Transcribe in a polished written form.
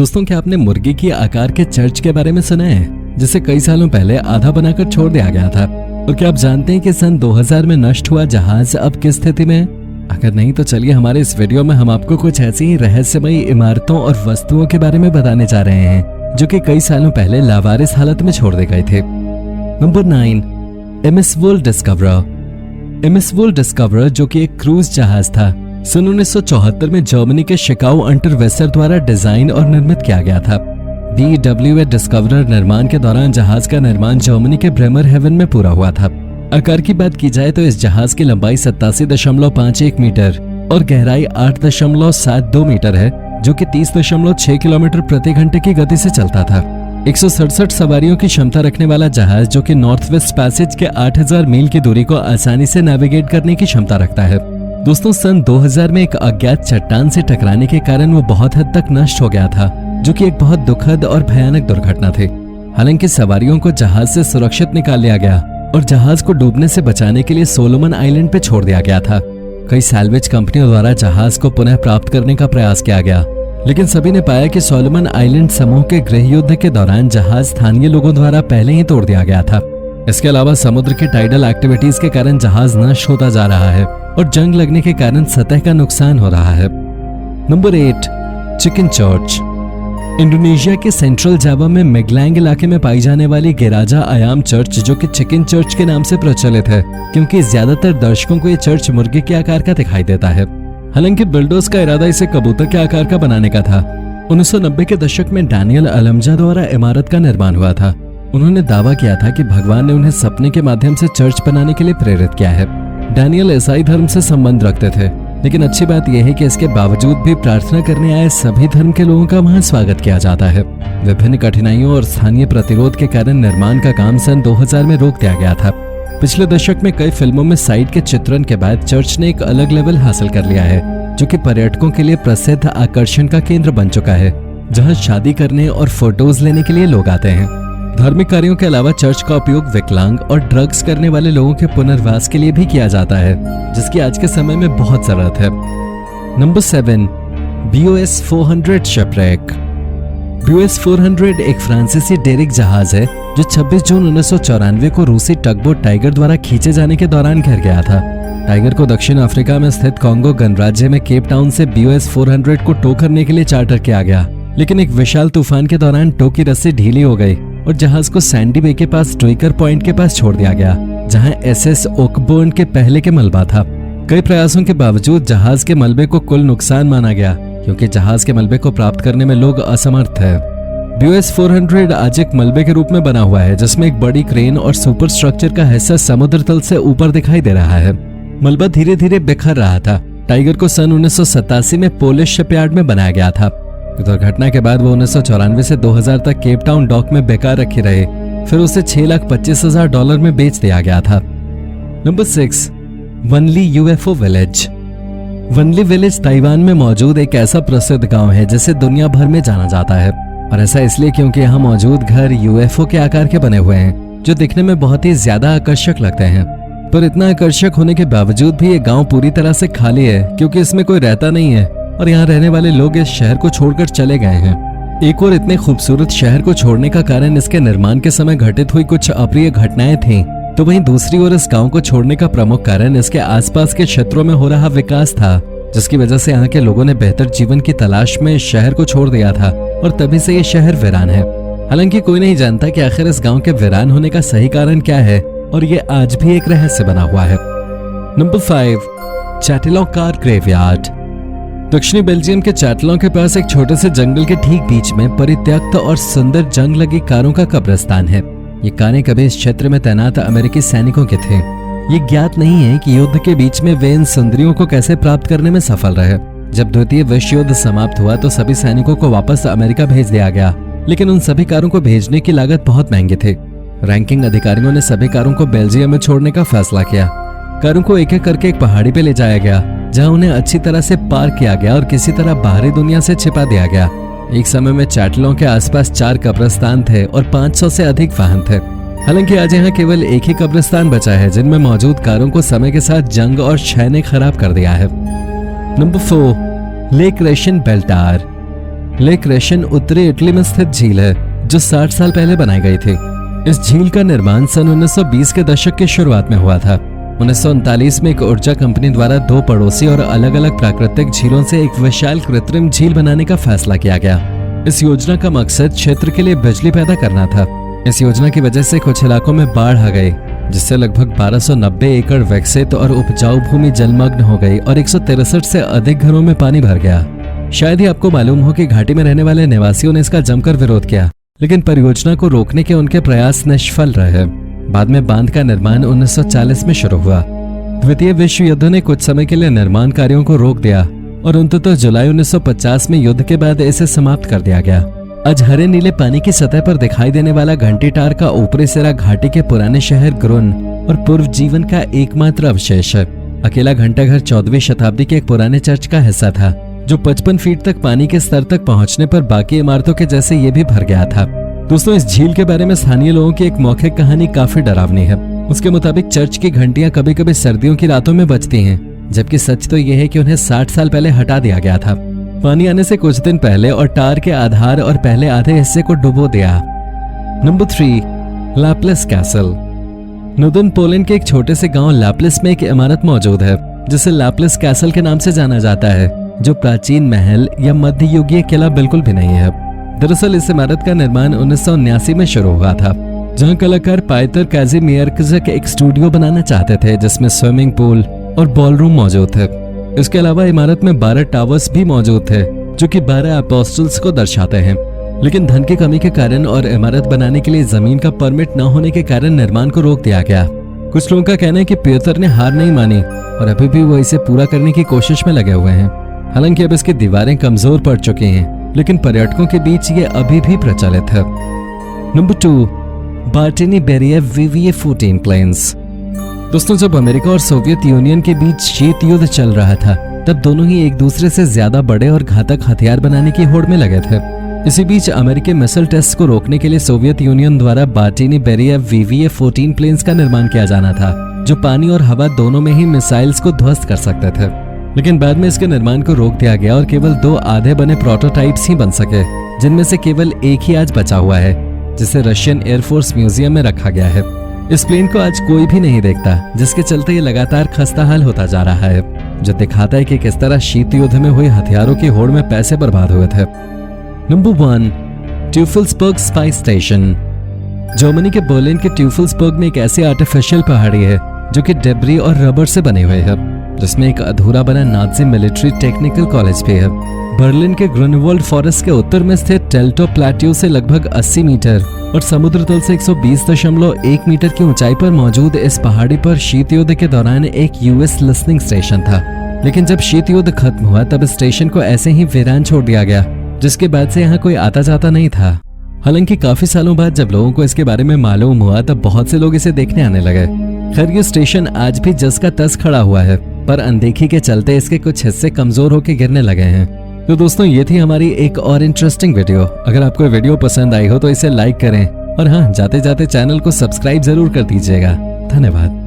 दोस्तों, क्या आपने मुर्गी की आकार के चर्च के बारे में सुना है, जिसे कई सालों पहले आधा बनाकर छोड़ दिया गया था? और क्या आप जानते हैं कि सन 2000 में नष्ट हुआ जहाज अब किस स्थिति में है? अगर नहीं तो चलिए हमारे इस वीडियो में हम आपको कुछ ऐसी ही रहस्यमयी इमारतों और वस्तुओं के बारे में बताने जा रहे हैं जो कि कई सालों पहले लावारिस हालत में छोड़ दिए गए थे। Number 9, MS world discoverer. MS world discoverer, जो कि एक क्रूज जहाज था, सन 1974 में जर्मनी के शिकागो अंडरवेस्टर द्वारा डिजाइन और निर्मित किया गया था। BWA डिस्कवरर निर्माण के दौरान जहाज का निर्माण जर्मनी के ब्रेमर हेवन में पूरा हुआ था। आकार की बात की जाए तो इस जहाज की लंबाई 87.51 मीटर और गहराई 8.72 मीटर है, जो कि 30.6 किलोमीटर प्रति घंटे की गति से चलता था। 167 सवारियों की क्षमता रखने वाला जहाज, जो कि नॉर्थ वेस्ट पैसेज के 8000 मील की दूरी को आसानी से नेविगेट करने की क्षमता रखता है। दोस्तों, सन 2000 में एक अज्ञात चट्टान से टकराने के कारण वो बहुत हद तक नष्ट हो गया था, जो कि एक बहुत दुखद और भयानक दुर्घटना थी। हालांकि सवारियों को जहाज से सुरक्षित निकाल लिया गया और जहाज को डूबने से बचाने के लिए सोलोमन आइलैंड पे छोड़ दिया गया था। कई सैल्वेज कंपनियों द्वारा जहाज को पुनः प्राप्त करने का प्रयास किया गया, लेकिन सभी ने पाया कि सोलोमन आइलैंड समूह के गृह युद्ध के दौरान जहाज स्थानीय लोगों द्वारा पहले ही तोड़ दिया गया था। इसके अलावा समुद्र की टाइडल एक्टिविटीज के कारण जहाज नष्ट होता जा रहा है और जंग लगने के कारण सतह का नुकसान हो रहा है। Number 8, chicken church. इंडोनेशिया के सेंट्रल जावा में मेगलैंग इलाके में पाई जाने वाली गिराजा आयाम चर्च, जो कि चिकन चर्च के नाम से प्रचलित है क्योंकि ज्यादातर दर्शकों को ये चर्च मुर्गे के आकार का दिखाई देता है। हालांकि बिल्डर्स का इरादा इसे कबूतर के आकार का बनाने का था। 1990 के दशक में डैनियल अलमजा द्वारा इमारत का निर्माण हुआ था। उन्होंने दावा किया था कि भगवान ने उन्हें सपने के माध्यम से चर्च बनाने के लिए प्रेरित किया है। डैनियल ईसाई धर्म से संबंध रखते थे, लेकिन अच्छी बात यह है कि इसके बावजूद भी प्रार्थना करने आए सभी धर्म के लोगों का वहां स्वागत किया जाता है। विभिन्न कठिनाइयों और स्थानीय प्रतिरोध के कारण निर्माण का काम सन 2000 में रोक दिया गया था। पिछले दशक में कई फिल्मों में साइट के चित्रण के बाद चर्च ने एक अलग लेवल हासिल कर लिया है, जो कि पर्यटकों के लिए प्रसिद्ध आकर्षण का केंद्र बन चुका है, जहां शादी करने और फोटोज लेने के लिए लोग आते हैं। धार्मिक कार्यों के अलावा चर्च का उपयोग विकलांग और ड्रग्स करने वाले लोगों के पुनर्वास के लिए भी किया जाता है, जिसकी आज के समय में बहुत जरूरत है। Number 7, BOS 400 shipwreck. BOS 400 एक फ्रांसीसी डेरिक जहाज है जो 26 जून 1994 को रूसी टगबोट टाइगर द्वारा खींचे जाने के दौरान गिर गया था। टाइगर को दक्षिण अफ्रीका में स्थित कॉन्गो गणराज्य में केप टाउन से BOS 400 को टो करने के लिए चार्टर किया गया, लेकिन एक विशाल तूफान के दौरान टो की रस्सी ढीली हो गई और जहाज को सैंडी बे के पास ड्वेकर पॉइंट के पास छोड़ दिया गया, जहां SS ओकबर्न के पहले के मलबा था। कई प्रयासों के बावजूद जहाज के मलबे को कुल नुकसान माना गया, क्योंकि जहाज के मलबे को प्राप्त करने में लोग असमर्थ थे। BOS 400 आज एक मलबे के रूप में बना हुआ है, जिसमें एक बड़ी क्रेन और सुपर स्ट्रक्चर का हिस्सा समुद्र तल से ऊपर दिखाई दे रहा है। मलबा धीरे धीरे बिखर रहा था। टाइगर को सन 1987 में पोलिश शिपयार्ड में बनाया गया था। दुर्घटना के बाद वो 1994 से 2000 तक केप टाउन डॉक में बेकार रखी रहे, फिर उसे $6,25,000 में बेच दिया गया था। Number 6, only UFO village. Only village Taiwan में मौजूद एक ऐसा प्रसिद्ध गांव है जिसे दुनिया भर में जाना जाता है, और ऐसा इसलिए क्योंकि यहाँ मौजूद घर UFO के आकार के बने हुए हैं, जो दिखने में बहुत ही ज्यादा आकर्षक लगते हैं। पर इतना आकर्षक होने के बावजूद भी ये गांव पूरी तरह से खाली है, क्योंकि इसमें कोई रहता नहीं है और यहाँ रहने वाले लोग इस शहर को छोड़कर चले गए हैं। एक और इतने खूबसूरत शहर को छोड़ने का कारण इसके निर्माण के समय घटित हुई कुछ अप्रिय घटनाएं थीं, तो वहीं दूसरी ओर इस गांव को छोड़ने का प्रमुख कारण इसके आसपास के क्षेत्रों में हो रहा विकास था, जिसकी वजह से यहाँ के लोगों ने बेहतर जीवन की तलाश में इस शहर को छोड़ दिया था और तभी से ये शहर वीरान है। हालांकि कोई नहीं जानता कि आखिर इस गाँव के वीरान होने का सही कारण क्या है, और ये आज भी एक रहस्य बना हुआ है। Number 5, Chatillon car graveyard. दक्षिणी बेल्जियम के चैटेलॉन के पास एक छोटे से जंगल के ठीक बीच में परित्यक्त और सुंदर जंग लगी कारों का कब्रिस्तान है। ये कारें कभी इस क्षेत्र में तैनात अमेरिकी सैनिकों के थे। ये ज्ञात नहीं है कि युद्ध के बीच में वे इन सुंदरियों को कैसे प्राप्त करने में सफल रहे। जब द्वितीय विश्व युद्ध समाप्त हुआ तो सभी सैनिकों को वापस अमेरिका भेज दिया गया, लेकिन उन सभी कारों को भेजने की लागत बहुत महंगी थी। रैंकिंग अधिकारियों ने सभी कारों को बेल्जियम में छोड़ने का फैसला किया। कारों को एक एक करके एक पहाड़ी पे ले जाया गया, जहां उन्हें अच्छी तरह से पार्क किया गया और किसी तरह बाहरी दुनिया से छिपा दिया गया। एक समय में चैटेलॉन के आसपास 4 कब्रिस्तान थे और 500 से अधिक वाहन थे। हालांकि आज यहाँ केवल एक ही कब्रिस्तान बचा है, जिनमें मौजूद कारों को समय के साथ जंग और क्षय ने खराब कर दिया है। Number 4, lake Reschen belltower. Lake Reschen उत्तरी इटली में स्थित झील है जो 60 साल पहले बनाई गई थी। इस झील का निर्माण सन 1920 के दशक की शुरुआत में हुआ था। 1939 में एक ऊर्जा कंपनी द्वारा 2 पड़ोसी और अलग अलग प्राकृतिक झीलों से एक विशाल कृत्रिम झील बनाने का फैसला किया गया। इस योजना का मकसद क्षेत्र के लिए बिजली पैदा करना था। इस योजना की वजह से कुछ इलाकों में बाढ़ आ गई, जिससे लगभग 1290 एकड़ विकसित और उपजाऊ भूमि जलमग्न हो गई और 163 से अधिक घरों में पानी भर गया। शायद ही आपको मालूम हो कि घाटी में रहने वाले निवासियों ने इसका जमकर विरोध किया, लेकिन परियोजना को रोकने के उनके प्रयास निष्फल रहे। बाद में बांध का निर्माण 1940 में शुरू हुआ। द्वितीय विश्व युद्ध ने कुछ समय के लिए निर्माण कार्यों को रोक दिया और अंततः जुलाई 1950 में युद्ध के बाद इसे समाप्त कर दिया गया। आज हरे नीले पानी की सतह पर दिखाई देने वाला घंटीटार का ऊपरी सिरा घाटी के पुराने शहर ग्रुन और पूर्व जीवन का एकमात्र अवशेष है। अकेला घंटाघर 14वीं शताब्दी के एक पुराने चर्च का हिस्सा था, जो 55 फीट तक पानी के स्तर तक पहुंचने पर बाकी इमारतों के जैसे ये भी भर गया था। दोस्तों, इस झील के बारे में स्थानीय लोगों की एक मौखिक कहानी काफी डरावनी है। उसके मुताबिक चर्च की घंटियां कभी कभी सर्दियों की रातों में बजती हैं, जबकि सच तो यह है कि उन्हें 60 साल पहले हटा दिया गया था पानी आने से कुछ दिन पहले और टार के आधार और पहले आधे हिस्से को डुबो दिया। Number 3, Laplace castle. Northern Poland के एक छोटे से गांव लैप्लेस में एक इमारत मौजूद है जिसे लैप्लेस कैसल के नाम से जाना जाता है, जो प्राचीन महल या मध्ययुगीय किला बिल्कुल भी नहीं है। दरअसल इस इमारत का निर्माण 1979 में शुरू हुआ था, जहां कलाकार पाइतर काज़िमियर्क्स एक स्टूडियो बनाना चाहते थे जिसमें स्विमिंग पूल और बॉलरूम मौजूद थे। इसके अलावा इमारत में 12 टावर्स भी मौजूद थे, जो कि 12 अपोस्टल्स को दर्शाते हैं। लेकिन धन की कमी के कारण और इमारत बनाने के लिए जमीन का परमिट न होने के कारण निर्माण को रोक दिया गया। कुछ लोगों का कहना है कि पीटर ने हार नहीं मानी और अभी भी वो इसे पूरा करने की कोशिश में लगे हुए हैं। हालांकि अब इसकी दीवारें कमजोर पड़ चुकी हैं, लेकिन पर्यटकों के बीच ये अभी भी प्रचलित है। Number 2, Bartini Beriev VVA-14 planes. दोस्तों, जब अमेरिका और सोवियत यूनियन के बीच शीत युद्ध चल रहा था, तब दोनों ही एक दूसरे से ज्यादा बड़े और घातक हथियार बनाने की होड़ में लगे थे। इसी बीच अमेरिकी मिसाइल टेस्ट को रोकने के लिए सोवियत यूनियन द्वारा बार्टिनी बेरियेव VVA-14 प्लेन्स का निर्माण किया जाना था, जो पानी और हवा दोनों में ही मिसाइल्स को ध्वस्त कर सकते थे। लेकिन बाद में इसके निर्माण को रोक दिया गया और केवल 2 आधे बने प्रोटोटाइप्स ही बन सके, जिनमें से केवल एक ही आज बचा हुआ है, जिसे रशियन एयरफोर्स म्यूजियम में रखा गया है। इस प्लेन को आज कोई भी नहीं देखता, जिसके चलते ये लगातार खस्ताहाल होता जा रहा है, जो दिखाता है कि किस तरह शीत युद्ध में हुए हथियारों की होड़ में पैसे बर्बाद हुए थे। Number 1, Teufelsberg spy station. Germany के बर्लिन के ट्यूफल्सबर्ग में एक ऐसी आर्टिफिशियल पहाड़ी है जो कि डेब्री और रबर से बने हुए है, जिसमें एक अधूरा बना नाजी मिलिट्री टेक्निकल कॉलेज भी है। बर्लिन के ग्रुनवाल्ड फॉरेस्ट के उत्तर में स्थित टेल्टो प्लेट्यू से लगभग 80 मीटर और समुद्र तल से 120.1 मीटर की ऊंचाई पर मौजूद इस पहाड़ी पर शीत युद्ध के दौरान एक US लिसनिंग स्टेशन था। लेकिन जब शीत युद्ध खत्म हुआ तब स्टेशन को ऐसे ही वीरान छोड़ दिया गया, जिसके बाद से यहाँ कोई आता जाता नहीं था। हालांकि काफी सालों बाद जब लोगों को इसके बारे में मालूम हुआ, तब बहुत से लोग इसे देखने आने लगे। खैर, ये स्टेशन आज भी जस का तस खड़ा हुआ है, पर अनदेखी के चलते इसके कुछ हिस्से कमजोर होकर गिरने लगे हैं। तो दोस्तों, ये थी हमारी एक और इंटरेस्टिंग वीडियो। अगर आपको वीडियो पसंद आई हो तो इसे लाइक करें और हाँ, जाते जाते चैनल को सब्सक्राइब जरूर कर दीजिएगा। धन्यवाद।